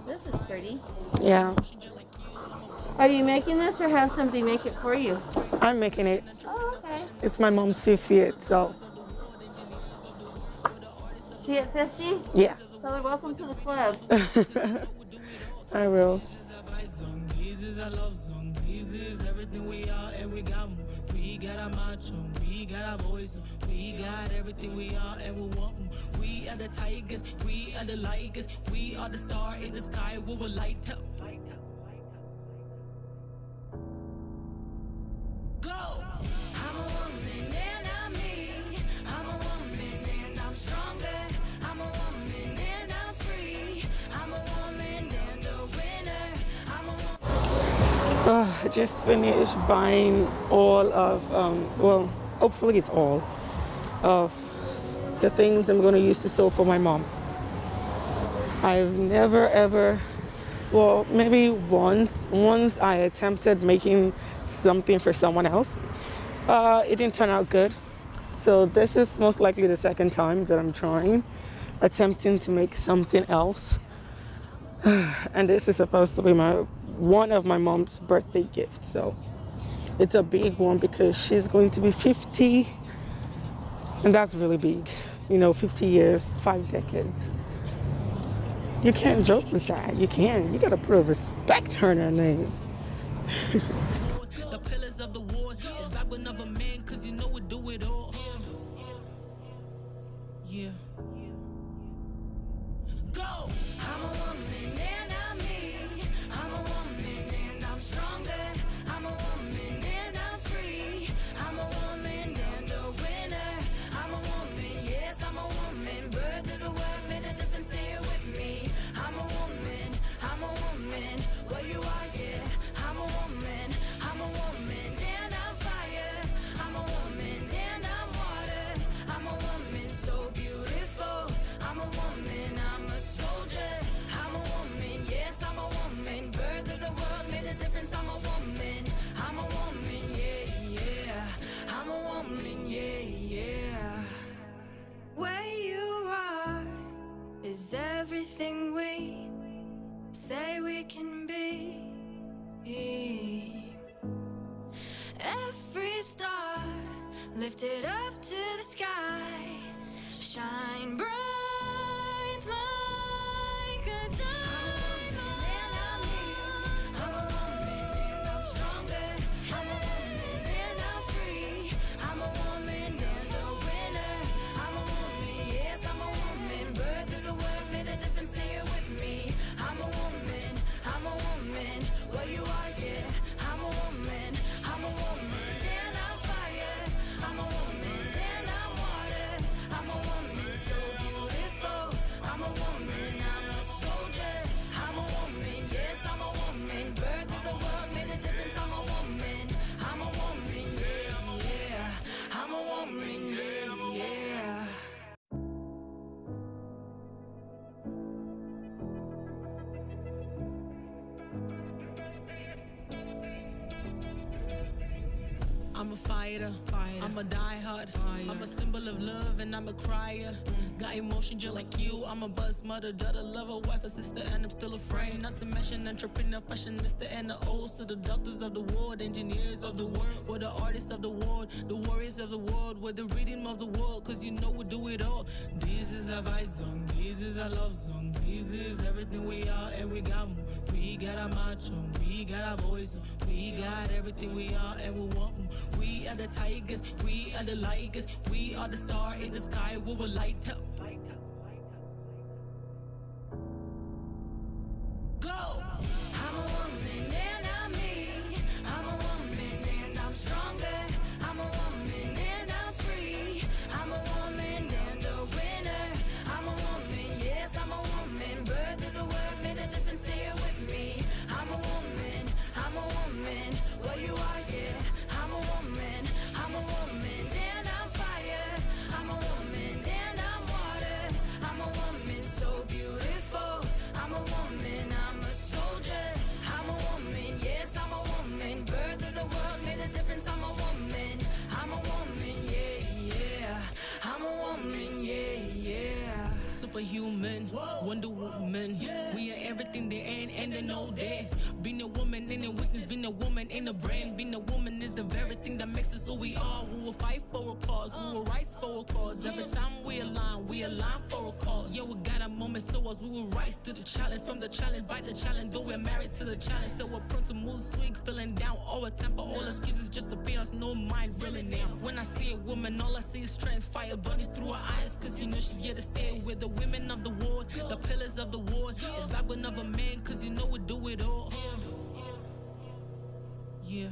This is pretty. Yeah, Are you making this or have somebody make it for you? I'm making it. Oh, okay. It's my mom's 50th, so She at 50? yeah. Tell her welcome to the club. I will. This is a love song. This is everything we are, and we got more. We got our macho, we got our voice. We got everything we are, and we want more. We are the tigers, we are the ligers. We are the star in the sky, we will light up. Go! I'm a woman and I'm me. I'm a woman and I'm stronger. I'm a woman and I'm free. I'm a woman and a winner. I'm a woman. I just finished buying all of, well, hopefully it's all of the things I'm going to use to sew for my mom. I've never ever, well, maybe once I attempted making something for someone else. It didn't turn out good. So this is most likely the second time that I'm attempting to make something else. And this is supposed to be one of my mom's birthday gifts. So it's a big one because she's going to be 50. And that's really big. 50 years, 5 decades. You can't joke with that. You can't. You gotta put a respect her name. The pillars of the war, the back with another man, cause you know we do it all. Yeah. Go! I'm a woman and I'm me. I'm a woman and I'm stronger. I'm a woman and I'm free. I'm a woman and a winner. I'm a woman, yes, I'm a woman. Birth of the world made a difference here with me. I'm a woman, where you are, yeah. I'm a woman, and I'm fire. I'm a woman, and I'm water. I'm a woman so beautiful. I'm a woman, I'm a soldier. I'm a woman, yes, I'm a woman. Birth of the world made a difference. I'm a woman, yeah, yeah. I'm a woman, yeah, yeah. Where you are is everything we say we can be. Every star lifted up to the sky, shine bright like a diamond. I'm a woman and I'm stronger. I'm a woman and I'm free. I'm a woman and a winner. I'm a woman, yes, I'm a woman. Birth of the world made a difference here with me. I'm a woman, where you are, yeah. I'm a woman, and I'm fire. I'm a woman, and I'm water. I'm a woman so beautiful. I'm a woman, I'm a soldier. I'm a woman, yes, I'm a woman. Birth of the world made a difference. I'm a woman, yeah, yeah. I'm a woman, yeah, yeah. I'm a fighter. I'm a diehard. I'm a symbol of love and I'm a crier. Got emotion just like you. I'm a buzz mother, daughter, lover, wife, a sister, and I'm still afraid. Not to mention entrepreneur, fashionista, and the O's to the doctors of the world, engineers of the world, we're the artists of the world, the warriors of the world, we're the rhythm of the world, cause you know we do it all. This is a vibe song, this is a love song, this is everything we are, and we got more. We got our macho, we got our voice, we got everything we are, and we want more. We are the tigers, we are the ligers, we are the star in the sky, we will light up. Go! I'm a woman and I'm me. I'm a woman and I'm stronger. I'm a woman and I'm free. I'm a woman and a winner. I'm a woman, yes, I'm a woman. Birth of the world made a difference here with me. I'm a woman, where you are, yeah. I'm a woman, and I'm fire. I'm a woman and I'm water. superhuman, Wonder Woman. We are everything they ain't, and they know that. Being a woman ain't a weakness, being a woman ain't a brand. Being a woman is the very thing that makes us who we are. We will fight for a cause, we will rise for a cause. Every time we align for a cause. Yeah, we got a moment, so as we will rise to the challenge. From the challenge, by the challenge, though we're married to the challenge. So we're prone to move, swing, feeling down, all a temper, all excuses just to be us, no mind really now. When I see a woman, all I see is strength, fire burning through her eyes, cause you know she's here to stay with the women of the world, the pillars of the world, the backbone of a man, cause you know we do it all. Yeah.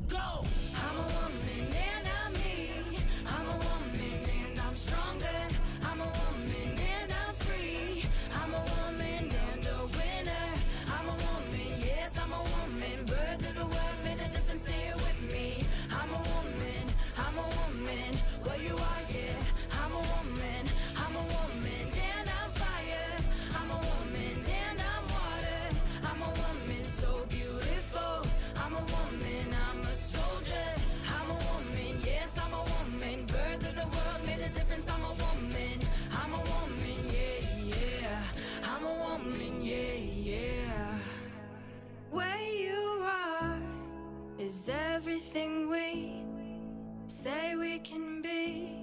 Go! I'm a woman and I'm me. I'm a woman and I'm stronger. I'm a woman and I'm free. I'm a woman and a winner. I'm a woman, yes, I'm a woman. Birth of the world made a difference here with me. I'm a woman, where you are, yeah. I'm a woman, and I'm fire. I'm a woman, and I'm water. I'm a woman so beautiful. I'm a woman, I'm a soldier. I'm a woman, yes, I'm a woman. Birth of the world made a difference. I'm a woman, yeah, yeah. I'm a woman, yeah, yeah. Where you are is everything we say we can be.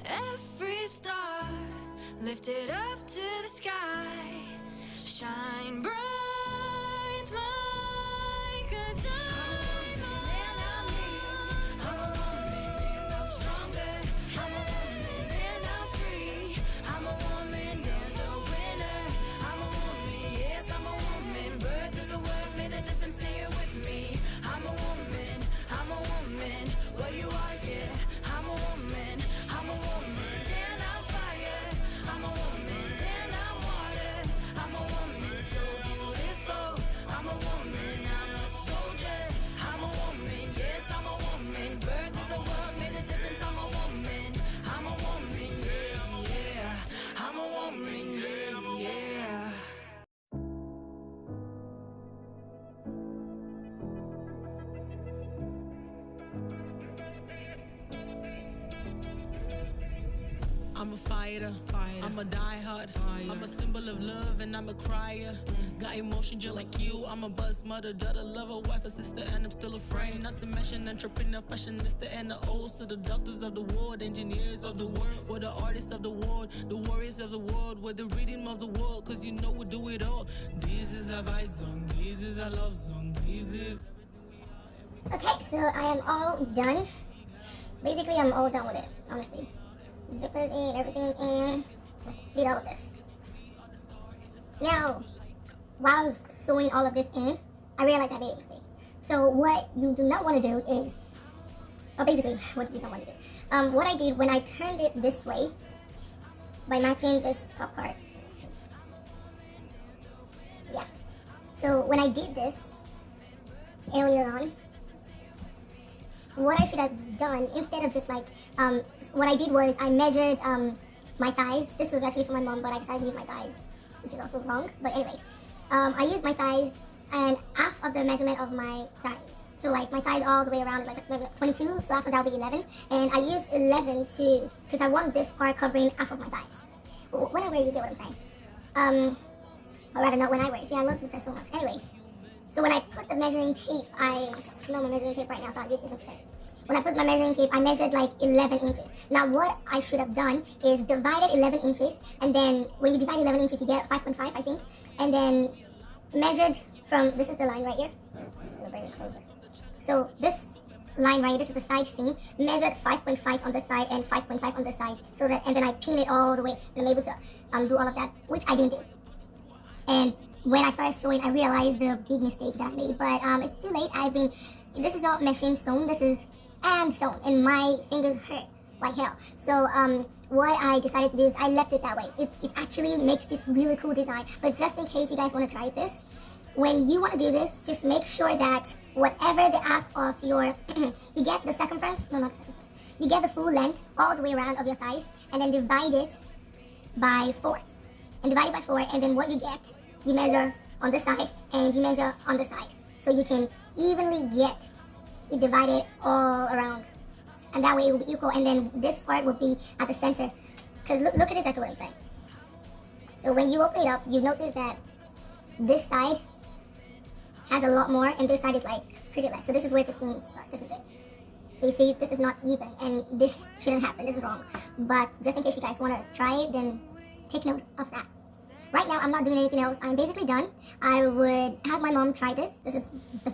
Every star lifted up to the sky, shine bright like a diamond. I'm a woman and I'm stronger. I'm a woman and I'm free. I'm a woman and a winner. I'm a woman, yes, I'm a woman. Birth of the world made a difference here with me. I'm a woman, where you are, yeah. I'm a woman, and I'm fire. I'm a woman, and I'm water. I'm a woman so beautiful. I'm a woman, I'm a soldier. I'm a woman, yes, I'm a woman. Birth of the world made a difference. I'm a woman, yeah, yeah. I'm a woman, yeah, yeah. I'm a fighter, I'm a diehard, I'm a symbol of love and I'm a crier. Got emotion just like you, I'm a buzz mother, daughter, lover, wife, a sister, and I'm still afraid. Not to mention entrepreneur, fashionista, and the O's to the doctors of the world, engineers of the world, we're the artists of the world, the warriors of the world, we're the rhythm of the world, cause you know we do it all. This is a fight song, this is a love song, this is... Okay, so I am all done. Basically, I'm all done with it, honestly. Zippers in, everything in, did all of this. Now, while I was sewing all of this in, I realized I made a mistake. So what you do not want to do is, basically, what you don't want to do. What I did when I turned it this way, by matching this top part. Yeah. So when I did this, earlier on, what I should have done, instead of just like, what I did was I measured my thighs. This was actually for my mom, but I decided to use my thighs, which is also wrong. But anyways, I used my thighs and half of the measurement of my thighs. So like my thighs all the way around is like 22, so half of that will be 11. And I used 11 to, because I want this part covering half of my thighs. When I wear, you get what I'm saying. Or rather not when I wear. See, I love this dress so much. Anyways, so when I put the measuring tape, I know my measuring tape right now, so I'll use this instead. When I put my measuring tape, I measured like 11 inches. Now what I should have done is divided 11 inches, and then when you divide 11 inches, you get 5.5, I think. And then measured from, this is the line right here. I'm just gonna bring it closer. So this line right here, this is the side seam, measured 5.5 on the side and 5.5 on the side. So that, and then I pin it all the way, and I'm able to do all of that, which I didn't do. And when I started sewing, I realized the big mistake that I made. But it's too late. This is not machine sewn. This is hand sewn, and my fingers hurt like hell. So what I decided to do is I left it that way. It actually makes this really cool design. But just in case you guys want to try this, when you want to do this, just make sure that whatever the half of your, you get the circumference, no, not the circumference, you get the full length all the way around of your thighs, and then divide it by 4. And divide it by 4, and then what you get, you measure on this side, and you measure on the side. So you can evenly get it divided all around. and that way it will be equal, and then this part will be at the center. Because look at exactly what I'm saying. So when you open it up, you notice that this side has a lot more, and this side is like pretty less. So this is where the seams start. This is it. So you see, this is not even, and this shouldn't happen. This is wrong. But just in case you guys want to try it, then take note of that. Right now, I'm not doing anything else. I'm basically done. I would have my mom try this. This is the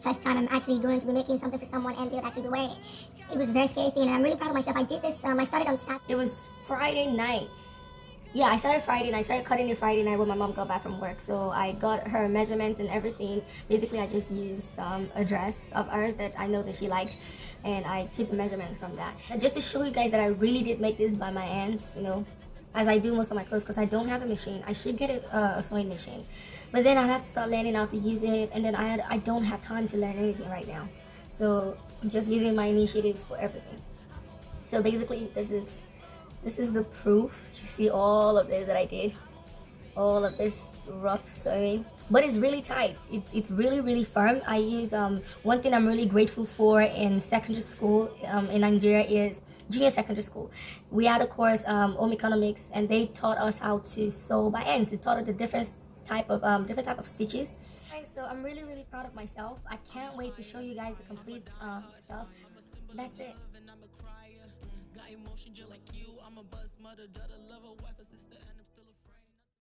first time I'm actually going to be making something for someone and they would actually be wearing it. It was a very scary thing, and I'm really proud of myself. I did this. I started on Saturday. It was Friday night. Yeah, I started Friday and I started cutting it Friday night when my mom got back from work. So I got her measurements and everything. Basically, I just used a dress of ours that I know that she liked, and I took the measurements from that. And just to show you guys that I really did make this by my hands, you know, as I do most of my clothes, because I don't have a machine. I should get a sewing machine, but then I'll have to start learning how to use it, and then I don't have time to learn anything right now. So I'm just using my initiatives for everything. So basically, this is the proof. You see all of this that I did, all of this rough sewing, but it's really tight. It's really firm. I use one thing I'm really grateful for in secondary school in Nigeria is junior secondary school. We had a course, home economics, and they taught us how to sew by hands. They taught us the different type of stitches. So I'm really proud of myself. I can't wait to show you guys the complete stuff. That's it. Got emotion just like you. I'm a buzz mother, daughter, lover, wife, sister, and I'm